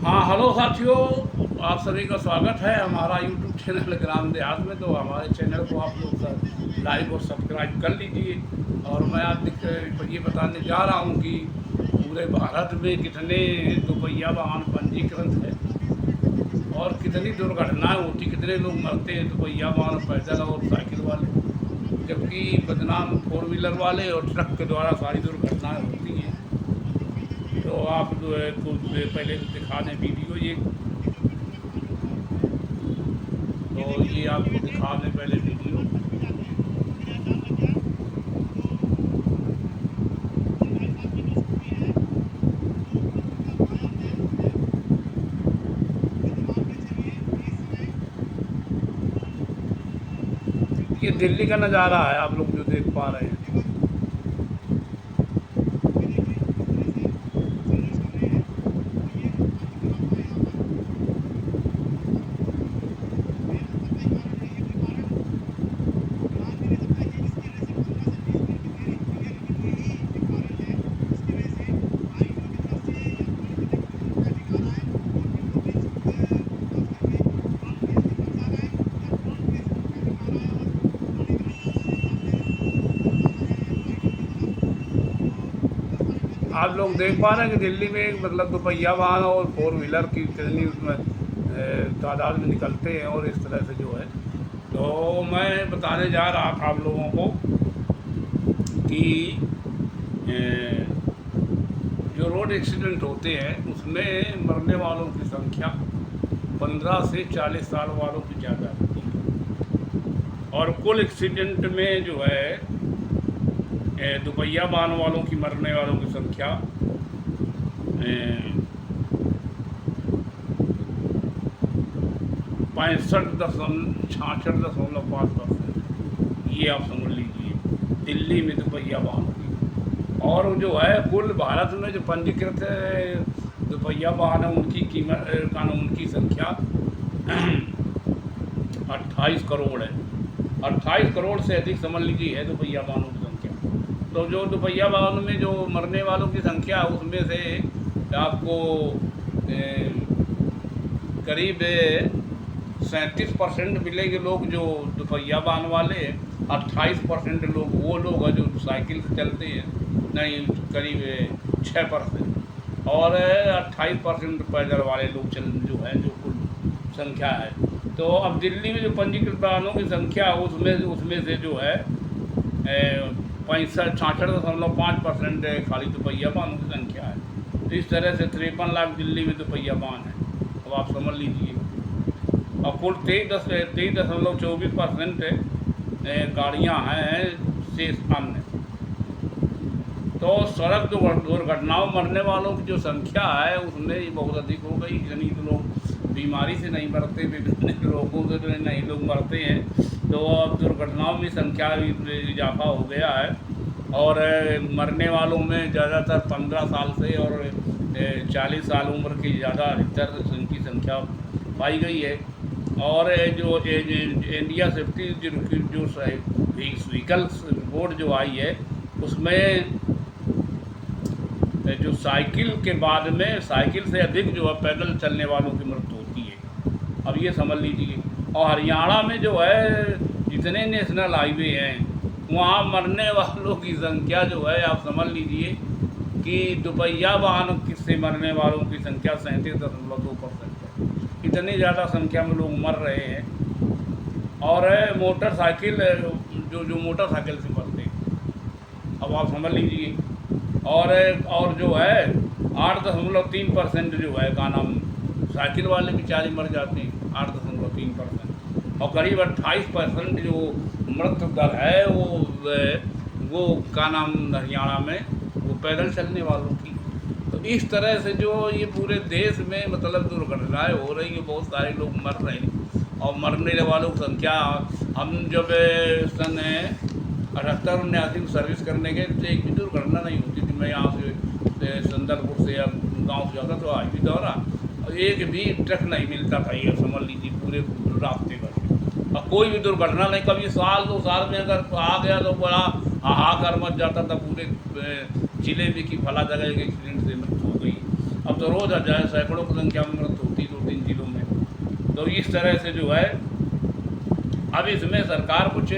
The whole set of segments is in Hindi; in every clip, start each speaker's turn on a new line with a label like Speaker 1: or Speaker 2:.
Speaker 1: हाँ, हेलो साथियों, आप सभी का स्वागत है हमारा यूट्यूब चैनल ग्राम देहात में। तो हमारे चैनल को आप लोग लाइक और सब्सक्राइब कर लीजिए। और मैं आज ये बताने जा रहा हूँ कि पूरे भारत में कितने दोपहिया वाहन पंजीकृत है और कितनी दुर्घटनाएं होती, कितने लोग मरते हैं दोपहिया वाहन, पैदल और साइकिल वाले, जबकि बदनाम फोर व्हीलर वाले और ट्रक के द्वारा सारी दुर्घटनाएं होती हैं। तो आप जो है कुछ पहले दिखा दें वीडियो ये आपको दिखा दें पहले वीडियो। ये दिल्ली का नज़ारा है, आप लोग जो देख पा रहे हैं। आप लोग देख पा रहे हैं कि दिल्ली में मतलब दोपहिया वाहन और फोर व्हीलर की कितनी उसमें तादाद में निकलते हैं और इस तरह से जो है। तो मैं बताने जा रहा था आप लोगों को कि जो रोड एक्सीडेंट होते हैं उसमें मरने वालों की संख्या 15 से 40 साल वालों की ज़्यादा होती है। और कुल एक्सीडेंट में जो है दोपहिया वाहन वालों की मरने वालों की संख्या 65.66.5%, ये आप समझ लीजिए दिल्ली में दोपहिया वाहनों की। और जो है कुल भारत में जो पंजीकृत दोपहिया वाहन है उनकी कीमत कानून की संख्या 28 करोड़ है। 28 करोड़ से अधिक समझ लीजिए है दोपहिया वाहनों की संख्या। तो जो दोपहिया वाहन में जो मरने वालों की संख्या उसमें से आपको करीब 37% मिलेंगे लोग जो दोपहिया वाहन वाले, 28% लोग वो लोग हैं जो साइकिल से चलते हैं, नहीं करीब 6%, और 28% पैदल वाले लोग जो हैं जो कुल संख्या है। तो अब दिल्ली में जो पंजीकृत वाहनों की संख्या उसमें से जो है 66.5% खाली दोपहिया वाहनों की संख्या है। तो इस तरह से 53 लाख दिल्ली में दोपहिया वाहन है। अब आप समझ लीजिए। और कुल 23.24% गाड़ियाँ हैं शेष अन्य। तो सड़क दुर्घटनाओं मरने वालों की जो संख्या है उसमें बहुत अधिक हो गई। यानी तो लोग बीमारी से नहीं मरते, विभिन्न रोगों से नहीं लोग मरते हैं। तो अब दुर्घटनाओं में संख्या भी इजाफा हो गया है। और मरने वालों में ज़्यादातर 15 साल से और 40 साल उम्र की ज़्यादा अधिकतर उनकी संख्या पाई गई है। और जो इंडिया सेफ्टी जो व्हीकल्स रिपोर्ट जो आई है उसमें जो साइकिल के बाद में साइकिल से अधिक जो है पैदल चलने वालों की मृत्यु होती है। अब ये समझ लीजिए। और हरियाणा में जो है जितने नेशनल हाईवे हैं वहाँ मरने वालों की संख्या जो है आप समझ लीजिए कि दोपहिया वाहन से मरने वालों की संख्या 37.2% है। इतनी ज़्यादा संख्या में लोग मर रहे हैं। और मोटरसाइकिल जो मोटरसाइकिल से मरते हैं, अब आप समझ लीजिए। और जो है 8.3% जो है का नाम साइकिल वाले बेचारे मर जाते हैं, 8.3%। और करीब 28% जो मृत्यु दर है वो का नाम हरियाणा में वो पैदल चलने वालों की। तो इस तरह से जो ये पूरे देश में मतलब दुर्घटनाएं हो रही हैं, बहुत सारे लोग मर रहे हैं। और मरने वालों की संख्या, हम जब सन 78-79 में सर्विस करने गए तो एक भी दुर्घटना नहीं होती थी। मैं यहाँ से संदलपुर से या गाँव से जाता तो आज भी दौरा, और एक भी ट्रक नहीं मिलता था, ये समझ लीजिए पूरे रास्ते पर। और कोई भी दुर्घटना नहीं। कभी 1-2 साल में अगर आ गया तो बड़ा हाहाकार मच जाता था पूरे जिले में कि फला जगह के एक्सीडेंट से मृत्यु हो गई। अब तो रोज़ हजार सैकड़ों की संख्या में मृत्यु होती 2-3 जिलों में। तो इस तरह से जो है अब इसमें सरकार कुछ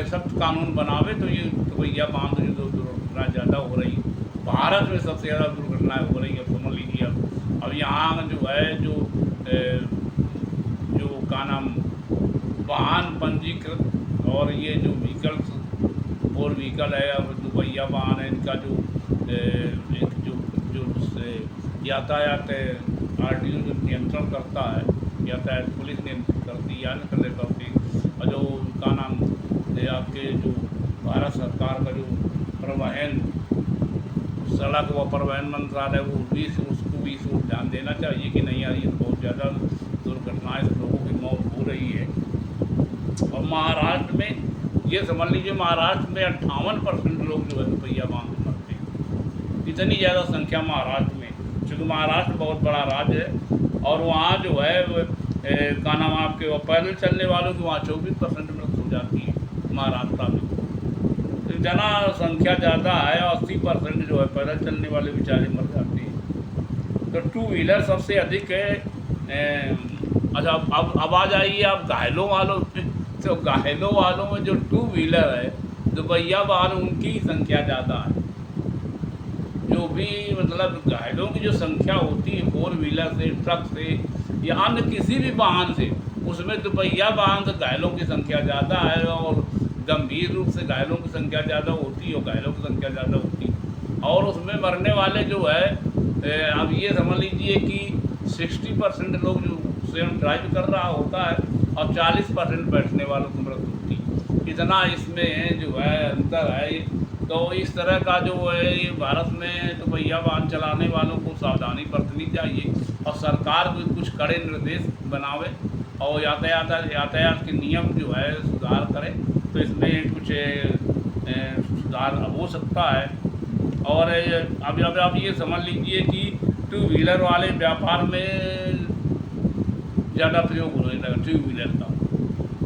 Speaker 1: सख्त कानून बनावे तो ये दुपहिया वाहन से जो दुर्घटना ज़्यादा हो रही, भारत में सबसे ज़्यादा दुर्घटनाएँ हो रही है। समझ लीजिए अब यहाँ जो है जो का नाम वाहन पंजीकृत और ये जो व्हीकल्स 4 व्हीकल है, अब दुपहिया वाहन है, इनका जो एक जो यातायात RTO जो नियंत्रण करता है, यातायात पुलिस नियंत्रित करती है या नहीं करती, और जो का नाम आपके जो भारत सरकार का जो परिवहन सड़क व परिवहन मंत्रालय वो भी उसको भी ध्यान देना चाहिए कि नहीं यार ये बहुत ज़्यादा दुर्घटनाएं से लोगों की मौत हो रही है। और महाराष्ट्र में ये समझ लीजिए महाराष्ट्र में 58% लोग जो है दुपहिया वाहन से मरते हैं। इतनी ज़्यादा संख्या महाराष्ट्र में, क्योंकि महाराष्ट्र बहुत बड़ा राज्य है और वहाँ जो है का नाम आपके पैदल चलने वालों की वहाँ 24% मृत्यु हो जाती है महाराष्ट्र में। तो जनसंख्या ज़्यादा है और 80% जो है पैदल चलने वाले बेचारे मर जाते हैं। तो 2 व्हीलर सबसे अधिक है। अच्छा अब आ जाइए आप घायलों वालों में। तो घायलों वालों में जो 2 व्हीलर है दुपहिया वाहन उनकी संख्या ज़्यादा है। जो भी मतलब घायलों की जो संख्या होती है 4 व्हीलर से, ट्रक से या अन्य किसी भी वाहन से, उसमें दुपहिया वाहन से घायलों की संख्या ज़्यादा है और गंभीर रूप से घायलों की संख्या ज़्यादा होती है और घायलों की संख्या ज़्यादा होती है। और उसमें मरने वाले जो है अब ये समझ लीजिए कि 60% लोग जो स्वयं ड्राइव कर रहा होता है और 40% बैठने वालों की मृत्यु होती है। इतना इसमें जो है अंतर है। तो इस तरह का जो है ये भारत में दुपहिया वाहन चलाने वालों को सावधानी बरतनी चाहिए और सरकार भी कुछ कड़े निर्देश बनावे और यातायात के नियम जो है सुधार करे, तो इसमें कुछ सुधार हो सकता है। और अब आप ये समझ लीजिए कि 2 व्हीलर वाले व्यापार में ज़्यादा प्रयोग होने लगा।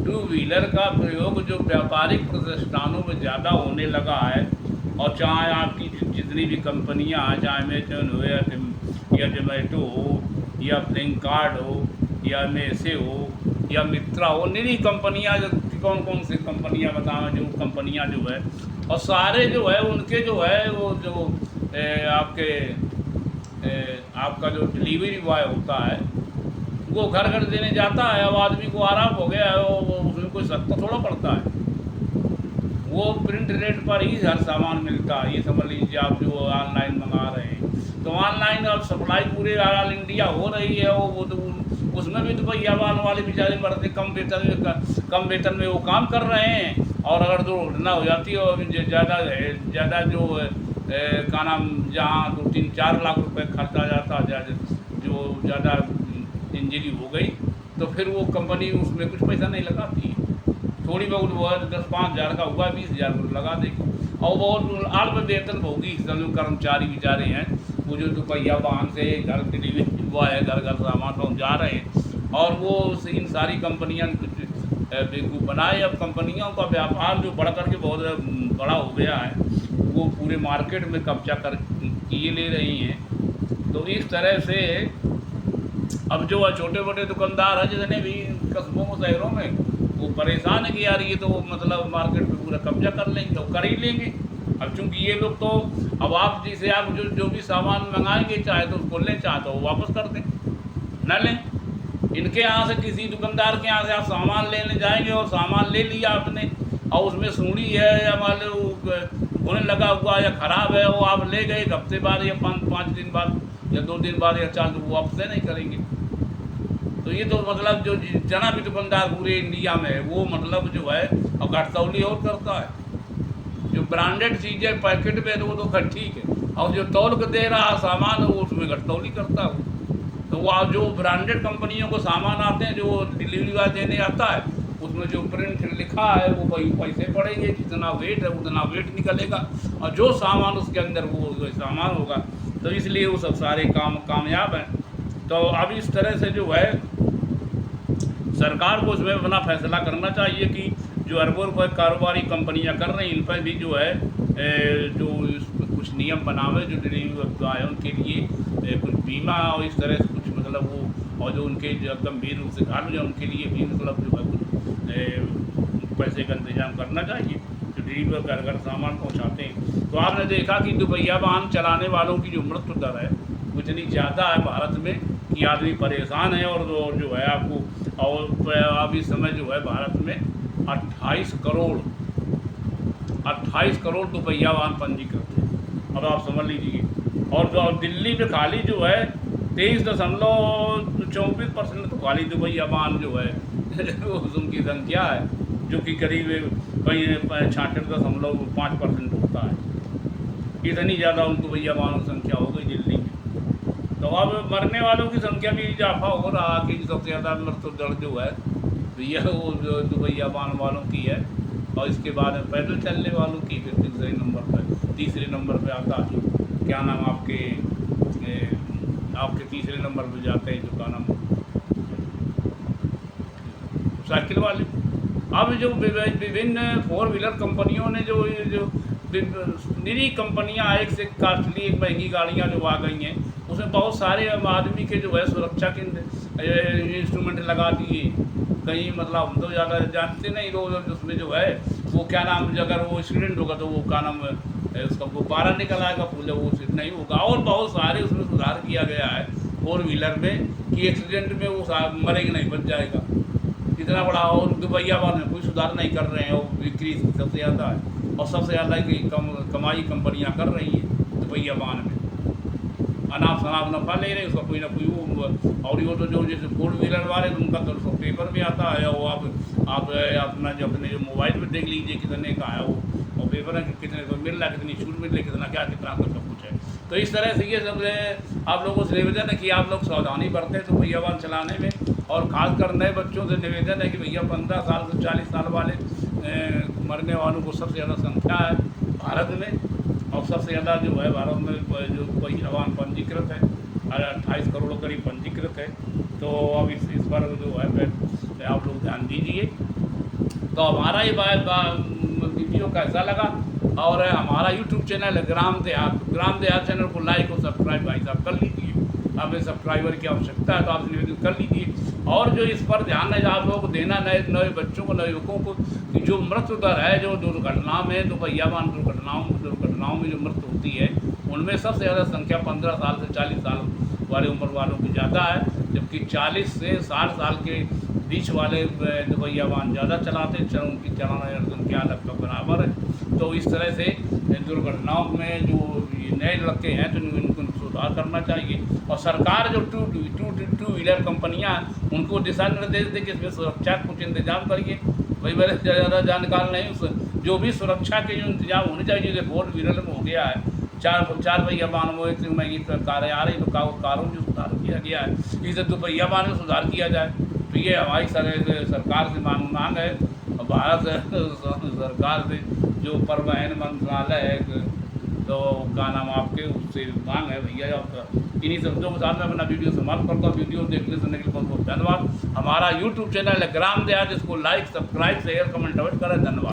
Speaker 1: 2 व्हीलर का प्रयोग जो व्यापारिक प्रतिष्ठानों में ज़्यादा होने लगा है। और चाहे आपकी जितनी भी कंपनियां हैं, चाहे अमेजन हो या जोमेटो हो या फ्लिपकार्ट हो या मेसे हो या मित्रा हो, निरी कंपनियां जो कौन सी कंपनियां बताएं, जो कंपनियां जो है और सारे जो है उनके जो है वो जो आपका जो डिलीवरी बॉय होता है वो घर घर देने जाता है। अब आदमी को आराम हो गया है, वो उसमें कोई सख्त थोड़ा पड़ता है, वो प्रिंट रेट पर ही हर सामान मिलता है। ये समझ लीजिए आप जो ऑनलाइन मंगा रहे हैं, तो ऑनलाइन अब सप्लाई पूरे ऑल इंडिया हो रही है। वो तो उसमें भी दुपहिया वाहन वाले बेचारे मरते कम वेतन में वो काम कर रहे हैं। और अगर दुर्घटना हो जाती है और ज़्यादा जो का नाम जहाँ 2-3-4 लाख रुपए खर्चा जाता है, जो ज़्यादा इंजरी हो गई, तो फिर वो कंपनी उसमें कुछ पैसा नहीं लगाती है। थोड़ी बहुत वो 10-5 हज़ार का हुआ 20 हज़ार लगा देगी और बहुत अल्प वेतन होगी। जो कर्मचारी बेचारे हैं वो जो दुपहिया वाहन से घर डिलीवरी बॉय है, घर घर सामान पहुँचा रहे हैं और वो इन सारी कंपनियां बेवकूफ़ बनाए। अब कंपनियों का व्यापार जो बढ़ करके बहुत बड़ा हो गया है, वो पूरे मार्केट में कब्जा कर किए ले रही हैं। तो इस तरह से अब जो छोटे मोटे दुकानदार हैं जितने भी कस्बों शहरों में, वो परेशान है कि यार ये तो मतलब मार्केट में पूरा कब्जा कर लेंगे, तो कर ही लेंगे। अब चूँकि ये लोग तो अब आप जिसे आप जो भी सामान मंगाएंगे, चाहे तो उसको लें, चाहे तो वो वापस कर दें, न लें। इनके यहाँ से किसी दुकानदार के यहाँ से आप सामान लेने जाएंगे और सामान ले लिया आपने और उसमें सूढ़ी है या मान लो होने लगा हुआ या ख़राब है, वो आप ले गए, 1 हफ्ते बाद या 5 दिन बाद या 2 दिन बाद या 4 दिन, वो वापस नहीं करेंगे। तो ये तो मतलब जो जना भी दुकानदार पूरे इंडिया में है वो मतलब जो है और घटतौली और करता है। जो ब्रांडेड चीज़ें पैकेट में वो तो ठीक है, और जो तौल के दे रहा सामान है वो उसमें घटतौली करता है। तो वो जो ब्रांडेड कंपनियों को सामान आते हैं, जो डिलीवरी वाला देने आता है, उसमें जो प्रिंट लिखा है वो वही पैसे पड़ेंगे, जितना वेट है उतना वेट निकलेगा और जो सामान उसके अंदर वो सामान होगा। तो इसलिए वो सब सारे कामयाब हैं। तो अब इस तरह से जो है सरकार को इसमें अपना फैसला करना चाहिए कि जो अरबों रुपये कारोबारी कंपनियां कर रही हैं, इन पर भी जो है जो कुछ नियम बनावे, जो डिलीवरी बॉय उनके लिए कुछ बीमा और इस तरह से कुछ मतलब वो, और जो उनके जो गंभीर रूप से घायल जो उनके लिए भी मतलब जो है कुछ पैसे का इंतजाम करना चाहिए, जो डिलीवर घर घर सामान पहुंचाते हैं। तो आपने देखा कि दुपहिया वाहन चलाने वालों की जो मृत्यु दर है वो इतनी ज़्यादा है भारत में कि आदमी परेशान है। और जो है आपको, और अब इस समय जो है भारत में 28 करोड़ दुपहिया वाहन पंजीकृत है। अब आप समझ लीजिए। और जो दिल्ली में खाली जो है 23.24% तो खाली दुपहिया वाहन जो है उनकी संख्या है, जो कि करीब कहीं 66.5% होता है। इतनी ज़्यादा उन दुपहिया वाहनों की संख्या हो गई दिल्ली में। तो अब मरने वालों की संख्या भी इजाफा हो रहा कि सबसे ज़्यादा मृत्यु दर जो है यह वो जो दुपहिया वाहन वालों की है, और इसके बाद पैदल चलने वालों की फिर तीसरे नंबर पे आता है क्या नाम आपके तीसरे नंबर पे जाते हैं जो क्या नाम साइकिल वाले। अब जो विभिन्न 4 व्हीलर कंपनियों ने जो निरी कंपनियां एक से कास्टली एक महंगी गाड़ियां जो आ गई हैं, उसमें बहुत सारे आदमी के जो है सुरक्षा के इंस्ट्रूमेंट लगा दिए। कहीं मतलब हम तो ज़्यादा जानते नहीं लोग, उसमें जो है वो क्या नाम, अगर वो एक्सीडेंट होगा तो वो क्या नाम उसका गुब्बारा निकल आएगा, पूजा वो नहीं होगा। और बहुत सारे उसमें सुधार किया गया है 4 व्हीलर में कि एक्सीडेंट में वो मरेगा नहीं, बच जाएगा। इतना बड़ा, और दुपहिया वाहन में कोई सुधार नहीं कर रहे हैं, और बिक्री सबसे ज़्यादा है और सबसे ज़्यादा की कमाई कंपनियां कर रही हैं दुपहिया वाहन में। अनाप शनाप नफा ले रहे हैं, उसका कोई ना कोई वो। और वो तो जो जैसे 4 व्हीलर वाले उनका तो सब पेपर में आता है, वो आप अपना जो अपने जो मोबाइल में देख लीजिए कितने का है वो, और पेपर में कितने को मिल रहा है, कितनी छूट मिल रही है, कितना क्या कितना तो सब कुछ है। तो इस तरह से ये सब आप लोगों से निवेदन है कि आप लोग सावधानी बरतें दुपहिया वाहन चलाने में। और खासकर नए बच्चों से निवेदन है कि भैया 15 साल से 40 साल वाले मरने वालों को सबसे ज़्यादा संख्या है भारत में, और सबसे ज़्यादा जो है भारत में जो दुपहिया वाहन पंजीकृत है 28 करोड़ करीब पंजीकृत है। तो अब इस पर जो है आप लोग ध्यान दीजिए। तो हमारा ये वीडियो कैसा लगा, और हमारा यूट्यूब चैनल है ग्राम देहात चैनल को लाइक और सब्सक्राइब भाई साहब कर लीजिए। हमें सब्सक्राइबर की आवश्यकता है, तो आप निवेदन कर लीजिए। और जो इस पर ध्यान है आप लोगों को देना, नए बच्चों को, नए युवकों को, कि जो मृत्यु दर है जो दुर्घटना में दुपहिया वाहन दुर्घटनाओं में जो मृत्यु होती है, उनमें सबसे ज़्यादा संख्या 15 साल से 40 साल वाले उम्र वालों की ज़्यादा है, जबकि 40 से 60 साल के बीच वाले दुपहिया वाहन ज़्यादा चलाते हैं। उनकी चलाना संख्या लगभग बराबर है। तो इस तरह से दुर्घटनाओं में जो नए लड़के हैं तो इनको सुधार करना चाहिए। और सरकार जो टू व्हीलर कंपनियां उनको दिशा निर्देश दे कि इसमें सुरक्षा कुछ इंतजाम करिए। भाई मेरे ज़्यादा जानकार नहीं, जो भी सुरक्षा के जो इंतजाम होने चाहिए, जैसे 4 व्हीलर में हो गया है, 4 पहिया वाहन वो एक महंगी कारें आ रही, तो कारों में सुधार किया गया है, इसे दुपहिया वाहन में सुधार किया जाए। तो ये हमारी सरकार से मांग है, भारत सरकार से जो परिवहन मंत्रालय है तो क्या नाम आपके उससे मांग है भैया। इन्हीं शब्दों के साथ मैं अपना वीडियो समाप्त करता हूँ। वीडियो देखने सुनने के लिए बहुत बहुत धन्यवाद। हमारा यूट्यूब चैनल है ग्राम देहात, इसको लाइक सब्सक्राइब शेयर कमेंट करें। धन्यवाद।